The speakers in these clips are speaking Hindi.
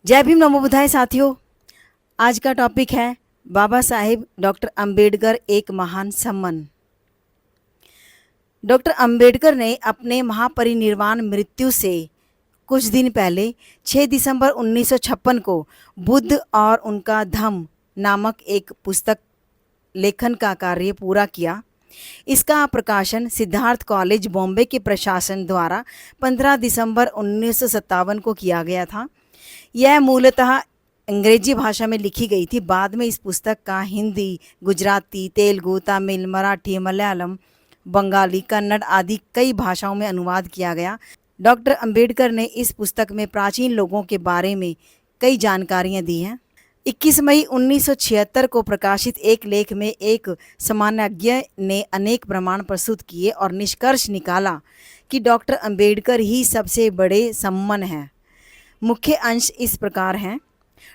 जय भीम नमो बुधाय साथियों। आज का टॉपिक है बाबा साहेब डॉक्टर अंबेडकर एक महान सम्मन। डॉक्टर अंबेडकर ने अपने महापरिनिर्वाण मृत्यु से कुछ दिन पहले 6 दिसंबर 1956 को बुद्ध और उनका धम्म नामक एक पुस्तक लेखन का कार्य पूरा किया। इसका प्रकाशन सिद्धार्थ कॉलेज बॉम्बे के प्रशासन द्वारा 15 दिसंबर 1957 को किया गया था। यह मूलतः अंग्रेजी भाषा में लिखी गई थी। बाद में इस पुस्तक का हिंदी, गुजराती, तेलुगु, तमिल, मराठी, मलयालम, बंगाली, कन्नड़ आदि कई भाषाओं में अनुवाद किया गया। डॉक्टर अंबेडकर ने इस पुस्तक में प्राचीन लोगों के बारे में कई जानकारियां दी हैं। 21 मई 1976 को प्रकाशित एक लेख में एक सामान्यज्ञ ने अनेक प्रमाण प्रस्तुत किए और निष्कर्ष निकाला कि डॉक्टर अंबेडकर ही सबसे बड़े सम्मन हैं। मुख्य अंश इस प्रकार हैं।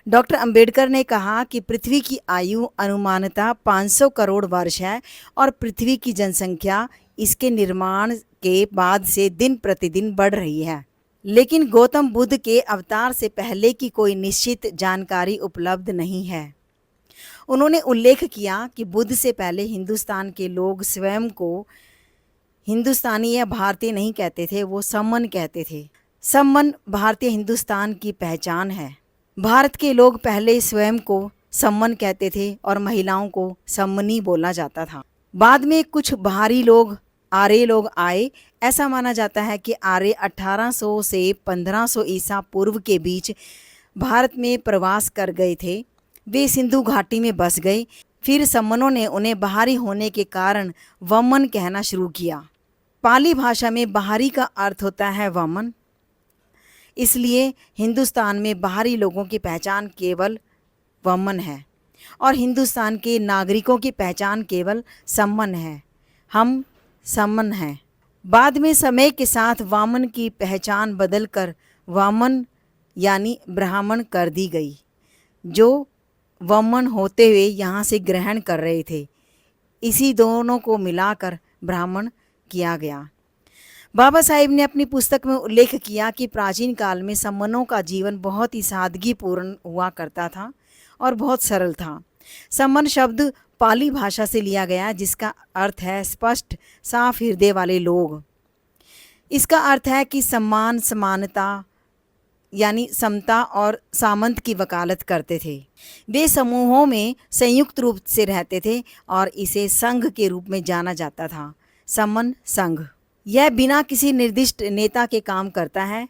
डॉक्टर अंबेडकर ने कहा कि पृथ्वी की आयु अनुमानतः 500 करोड़ वर्ष है और पृथ्वी की जनसंख्या इसके निर्माण के बाद से दिन प्रतिदिन बढ़ रही है, लेकिन गौतम बुद्ध के अवतार से पहले की कोई निश्चित जानकारी उपलब्ध नहीं है। उन्होंने उल्लेख किया कि बुद्ध से पहले हिंदुस्तान के लोग स्वयं को हिंदुस्तानी या भारतीय नहीं कहते थे, वो सम्मन कहते थे। सम्मन भारतीय हिंदुस्तान की पहचान है। भारत के लोग पहले स्वयं को सम्मन कहते थे और महिलाओं को सम्मनी बोला जाता था। बाद में कुछ बाहरी लोग, आर्य लोग आए। ऐसा माना जाता है कि आर्य 1800 से 1500 ईसा पूर्व के बीच भारत में प्रवास कर गए थे। वे सिंधु घाटी में बस गए। फिर सम्मनों ने उन्हें बाहरी होने के कारण वमन कहना शुरू किया। पाली भाषा में बाहरी का अर्थ होता है वमन। इसलिए हिंदुस्तान में बाहरी लोगों की पहचान केवल वमन है और हिंदुस्तान के नागरिकों की पहचान केवल सम्मन है। हम सम्मन हैं। बाद में समय के साथ वामन की पहचान बदलकर वामन यानी ब्राह्मण कर दी गई, जो वमन होते हुए यहाँ से ग्रहण कर रहे थे। इसी दोनों को मिलाकर ब्राह्मण किया गया। बाबा साहेब ने अपनी पुस्तक में उल्लेख किया कि प्राचीन काल में सम्मनों का जीवन बहुत ही सादगीपूर्ण हुआ करता था और बहुत सरल था। सम्मन शब्द पाली भाषा से लिया गया, जिसका अर्थ है स्पष्ट, साफ हृदय वाले लोग। इसका अर्थ है कि सम्मान, समानता यानी समता और सामंत की वकालत करते थे। वे समूहों में संयुक्त रूप से रहते थे और इसे संघ के रूप में जाना जाता था। सम्मन संघ यह बिना किसी निर्दिष्ट नेता के काम करता है।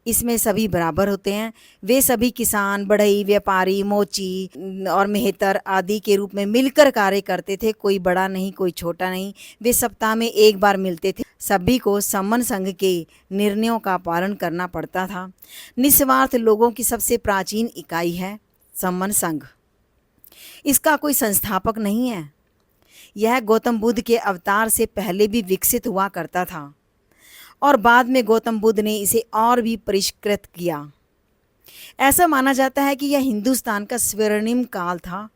इसमें सभी बराबर होते हैं। वे सभी किसान, बढ़ई, व्यापारी, मोची और मेहतर आदि के रूप में मिलकर कार्य करते थे। कोई बड़ा नहीं, कोई छोटा नहीं। वे सप्ताह में एक बार मिलते थे। सभी को सम्मन संघ के निर्णयों का पालन करना पड़ता था। निस्वार्थ लोगों की सबसे प्राचीन इकाई है सम्मन संघ। इसका कोई संस्थापक नहीं है। यह गौतम बुद्ध के अवतार से पहले भी विकसित हुआ करता था और बाद में गौतम बुद्ध ने इसे और भी परिष्कृत किया। ऐसा माना जाता है कि यह हिंदुस्तान का स्वर्णिम काल था।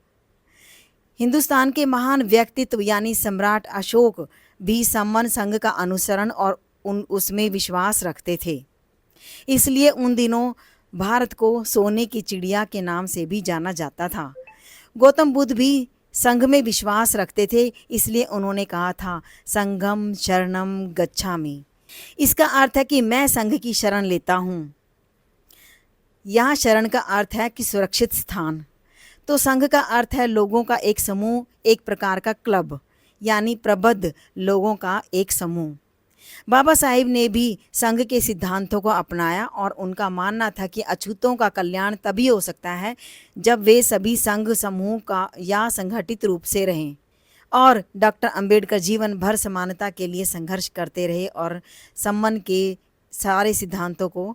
हिंदुस्तान के महान व्यक्तित्व यानी सम्राट अशोक भी सम्मन संघ का अनुसरण और उसमें विश्वास रखते थे। इसलिए उन दिनों भारत को सोने की चिड़िया के नाम से भी जाना जाता था। गौतम बुद्ध भी संघ में विश्वास रखते थे, इसलिए उन्होंने कहा था संघम शरणम गच्छामि। इसका अर्थ है कि मैं संघ की शरण लेता हूँ। यहाँ शरण का अर्थ है कि सुरक्षित स्थान। तो संघ का अर्थ है लोगों का एक समूह, एक प्रकार का क्लब यानी प्रबुद्ध लोगों का एक समूह। बाबा साहेब ने भी संघ के सिद्धांतों को अपनाया और उनका मानना था कि अछूतों का कल्याण तभी हो सकता है जब वे सभी संघ समूह का या संगठित रूप से रहें। और डॉक्टर अंबेडकर जीवन भर समानता के लिए संघर्ष करते रहे और सम्मन के सारे सिद्धांतों को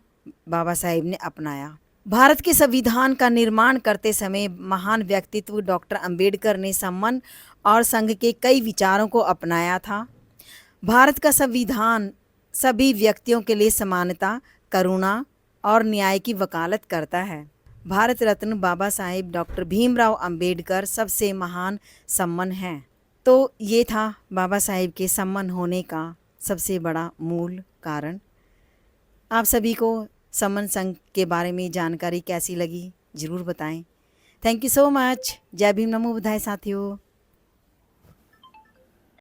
बाबा साहेब ने अपनाया। भारत के संविधान का निर्माण करते समय महान व्यक्तित्व डॉक्टर अंबेडकर ने सम्मन और संघ के कई विचारों को अपनाया था। भारत का संविधान सभी व्यक्तियों के लिए समानता, करुणा और न्याय की वकालत करता है। भारत रत्न बाबा साहेब डॉक्टर भीमराव अंबेडकर सबसे महान सम्मन हैं। तो ये था बाबा साहेब के सम्मन होने का सबसे बड़ा मूल कारण। आप सभी को समन संघ के बारे में जानकारी कैसी लगी ज़रूर बताएं। Thank you so much. जय भीम, नमो बुद्धाय साथियों।